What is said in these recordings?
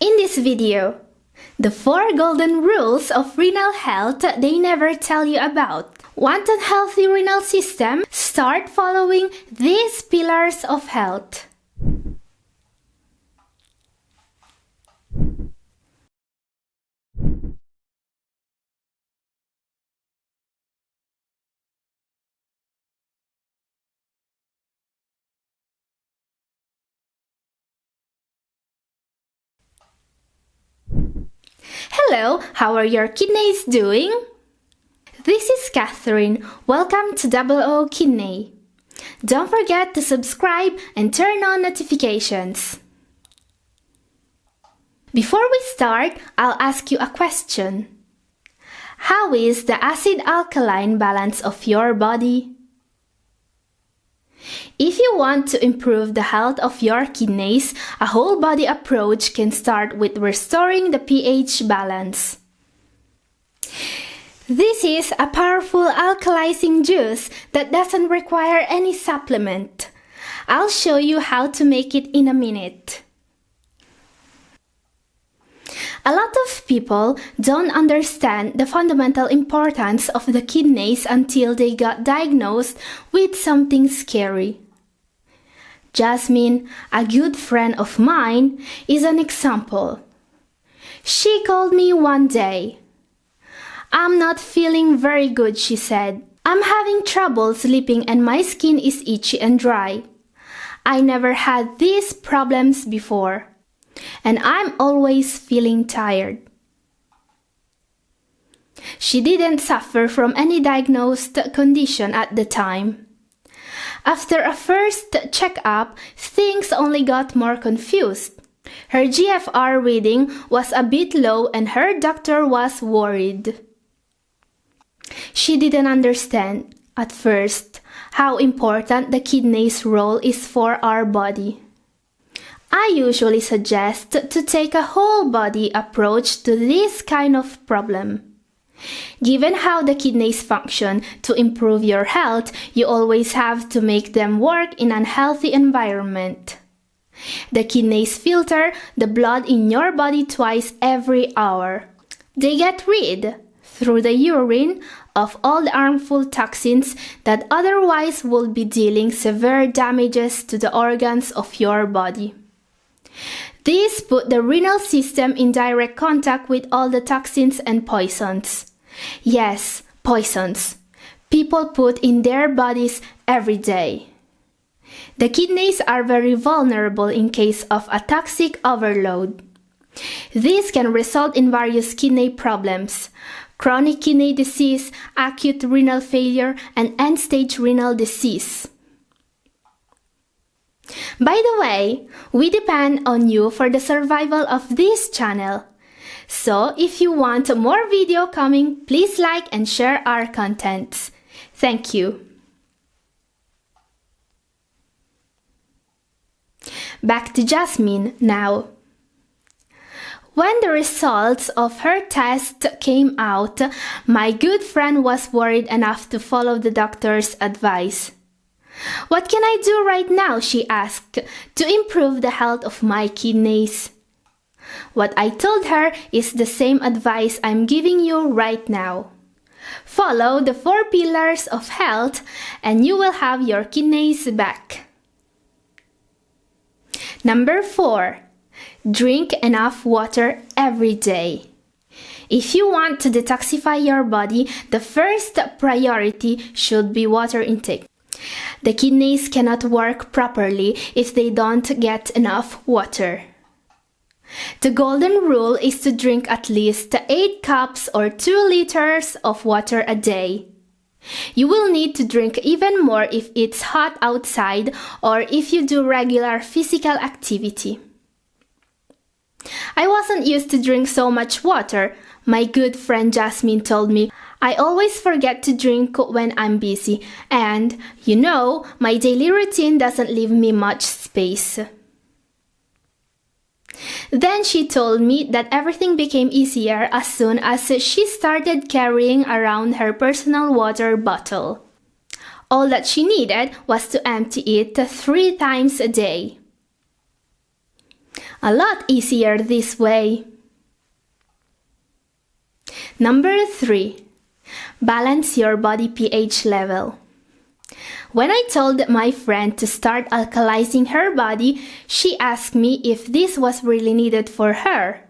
In this video, the 4 golden rules of renal health they never tell you about. Want a healthy renal system? Start following these pillars of health. Hello, how are your kidneys doing? This is Catherine. Welcome to Double O Kidney. Don't forget to subscribe and turn on notifications. Before we start, I'll ask you a question. How is the acid-alkaline balance of your body? If you want to improve the health of your kidneys, a whole body approach can start with restoring the pH balance. This is a powerful alkalizing juice that doesn't require any supplement. I'll show you how to make it in a minute. A lot of people don't understand the fundamental importance of the kidneys until they got diagnosed with something scary. Jasmine, a good friend of mine, is an example. She called me one day. "I'm not feeling very good," she said. "I'm having trouble sleeping and my skin is itchy and dry. I never had these problems before. And I'm always feeling tired." She didn't suffer from any diagnosed condition at the time. After a first checkup, things only got more confused. Her GFR reading was a bit low and her doctor was worried. She didn't understand, at first, how important the kidney's role is for our body. I usually suggest to take a whole-body approach to this kind of problem. Given how the kidneys function, to improve your health, you always have to make them work in an healthy environment. The kidneys filter the blood in your body twice every hour. They get rid, through the urine, of all the harmful toxins that otherwise would be dealing severe damages to the organs of your body. This put the renal system in direct contact with all the toxins and poisons. Yes, poisons. People put in their bodies every day. The kidneys are very vulnerable in case of a toxic overload. This can result in various kidney problems: chronic kidney disease, acute renal failure, and end-stage renal disease. By the way, we depend on you for the survival of this channel. So if you want more video coming, please like and share our contents. Thank you. Back to Jasmine now. When the results of her test came out, my good friend was worried enough to follow the doctor's advice. "What can I do right now?" she asked, "to improve the health of my kidneys?" What I told her is the same advice I'm giving you right now. Follow the 4 pillars of health and you will have your kidneys back. Number 4. Drink enough water every day. If you want to detoxify your body, the first priority should be water intake. The kidneys cannot work properly if they don't get enough water. The golden rule is to drink at least 8 cups or 2 liters of water a day. You will need to drink even more if it's hot outside or if you do regular physical activity. I wasn't used to drink so much water. My good friend Jasmine told me I always forget to drink when I'm busy, and, you know, my daily routine doesn't leave me much space. Then she told me that everything became easier as soon as she started carrying around her personal water bottle. All that she needed was to empty it 3 times a day. A lot easier this way. Number 3. Balance your body pH level. When I told my friend to start alkalizing her body, she asked me if this was really needed for her.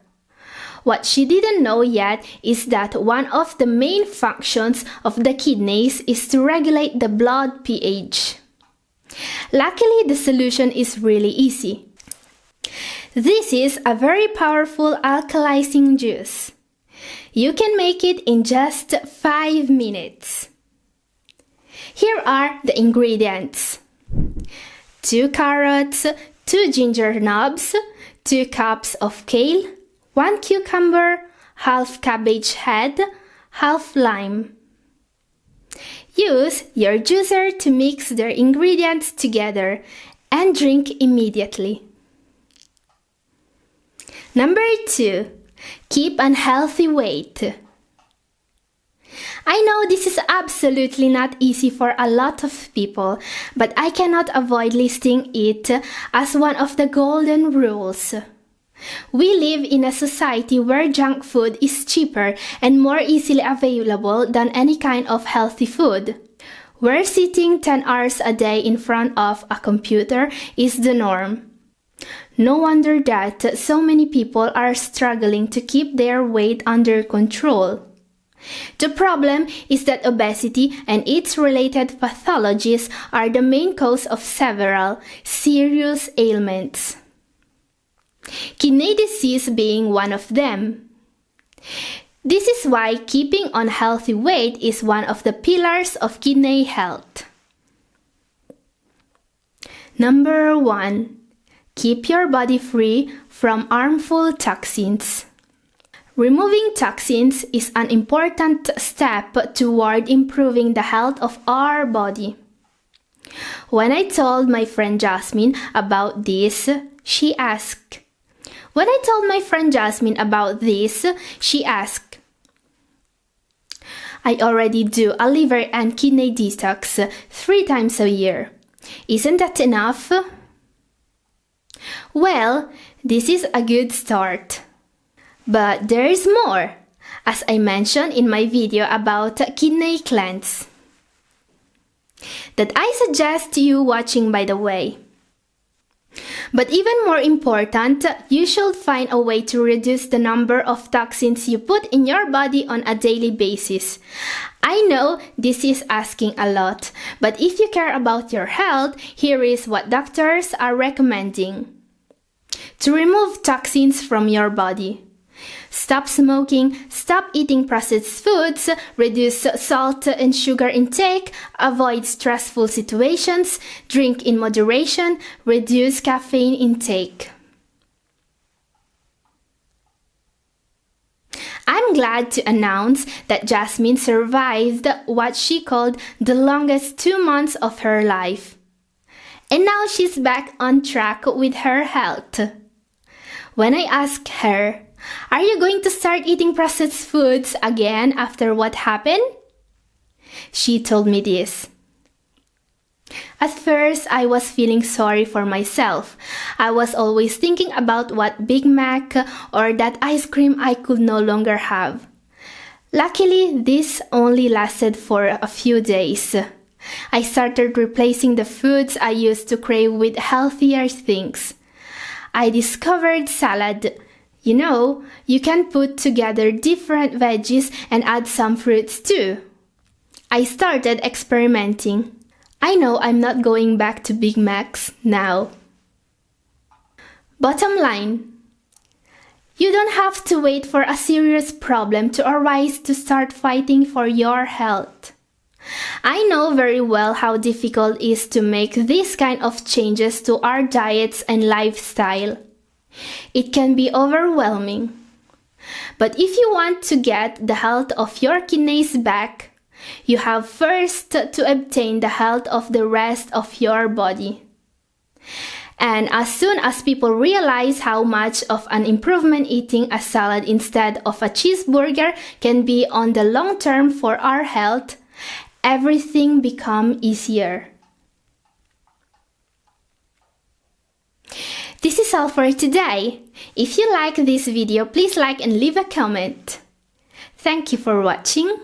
What she didn't know yet is that one of the main functions of the kidneys is to regulate the blood pH. Luckily, the solution is really easy. This is a very powerful alkalizing juice. You can make it in just 5 minutes. Here are the ingredients: 2 carrots, 2 ginger knobs, 2 cups of kale, 1 cucumber, half cabbage head, half lime. Use your juicer to mix their ingredients together and drink immediately. Number 2. Keep a healthy weight. I know this is absolutely not easy for a lot of people, but I cannot avoid listing it as one of the golden rules. We live in a society where junk food is cheaper and more easily available than any kind of healthy food. Where sitting 10 hours a day in front of a computer is the norm. No wonder that so many people are struggling to keep their weight under control. The problem is that obesity and its related pathologies are the main cause of several serious ailments, kidney disease being one of them. This is why keeping on healthy weight is one of the pillars of kidney health. Number 1. Keep your body free from harmful toxins. Removing toxins is an important step toward improving the health of our body. When I told my friend Jasmine about this, she asked, I already do a liver and kidney detox 3 times a year. Isn't that enough? Well, this is a good start. But there is more, as I mentioned in my video about kidney cleanse, that I suggest you watching, by the way. But even more important, you should find a way to reduce the number of toxins you put in your body on a daily basis. I know this is asking a lot, but if you care about your health, here is what doctors are recommending. To remove toxins from your body: stop smoking, stop eating processed foods, reduce salt and sugar intake, avoid stressful situations, drink in moderation, reduce caffeine intake. I'm glad to announce that Jasmine survived what she called the longest 2 months of her life. And now she's back on track with her health. When I asked her, "Are you going to start eating processed foods again after what happened?" she told me this. At first, I was feeling sorry for myself. I was always thinking about what Big Mac or that ice cream I could no longer have. Luckily, this only lasted for a few days. I started replacing the foods I used to crave with healthier things. I discovered salad. You know, you can put together different veggies and add some fruits too. I started experimenting. I know I'm not going back to Big Macs now. Bottom line, you don't have to wait for a serious problem to arise to start fighting for your health. I know very well how difficult it is to make this kind of changes to our diets and lifestyle. It can be overwhelming. But if you want to get the health of your kidneys back, you have first to obtain the health of the rest of your body. And as soon as people realize how much of an improvement eating a salad instead of a cheeseburger can be on the long term for our health, everything becomes easier. This is all for today. If you like this video, please like and leave a comment. Thank you for watching.